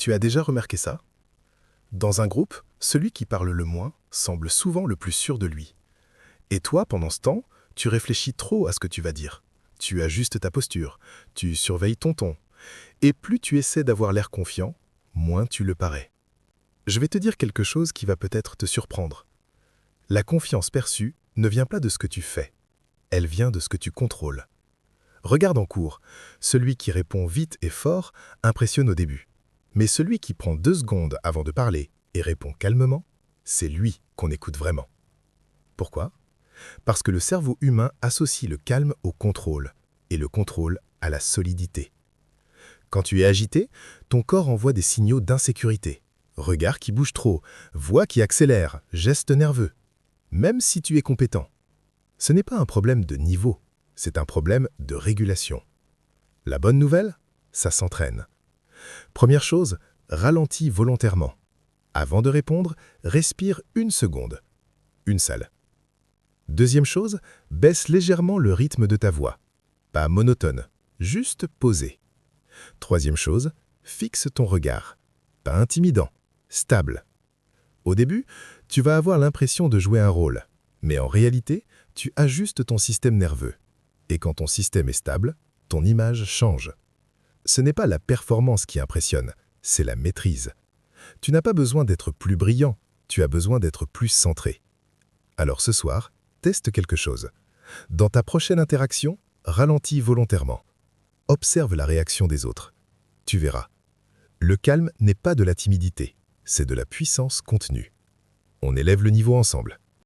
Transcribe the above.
Tu as déjà remarqué ça? Dans un groupe, celui qui parle le moins semble souvent le plus sûr de lui. Et toi, pendant ce temps, tu réfléchis trop à ce que tu vas dire. Tu ajustes ta posture, tu surveilles ton ton. Et plus tu essaies d'avoir l'air confiant, moins tu le parais. Je vais te dire quelque chose qui va peut-être te surprendre. La confiance perçue ne vient pas de ce que tu fais. Elle vient de ce que tu contrôles. Regarde en cours, celui qui répond vite et fort impressionne au début. Mais celui qui prend 2 secondes avant de parler et répond calmement, c'est lui qu'on écoute vraiment. Pourquoi? Parce que le cerveau humain associe le calme au contrôle et le contrôle à la solidité. Quand tu es agité, ton corps envoie des signaux d'insécurité. Regard qui bouge trop, voix qui accélère, gestes nerveux. Même si tu es compétent. Ce n'est pas un problème de niveau, c'est un problème de régulation. La bonne nouvelle, ça s'entraîne. Première chose, ralentis volontairement. Avant de répondre, respire 1 seconde. Une seule. Deuxième chose, baisse légèrement le rythme de ta voix. Pas monotone, juste posé. Troisième chose, fixe ton regard. Pas intimidant, stable. Au début, tu vas avoir l'impression de jouer un rôle, mais en réalité, tu ajustes ton système nerveux. Et quand ton système est stable, ton image change. Ce n'est pas la performance qui impressionne, c'est la maîtrise. Tu n'as pas besoin d'être plus brillant, tu as besoin d'être plus centré. Alors ce soir, teste quelque chose. Dans ta prochaine interaction, ralentis volontairement. Observe la réaction des autres. Tu verras. Le calme n'est pas de la timidité, c'est de la puissance contenue. On élève le niveau ensemble.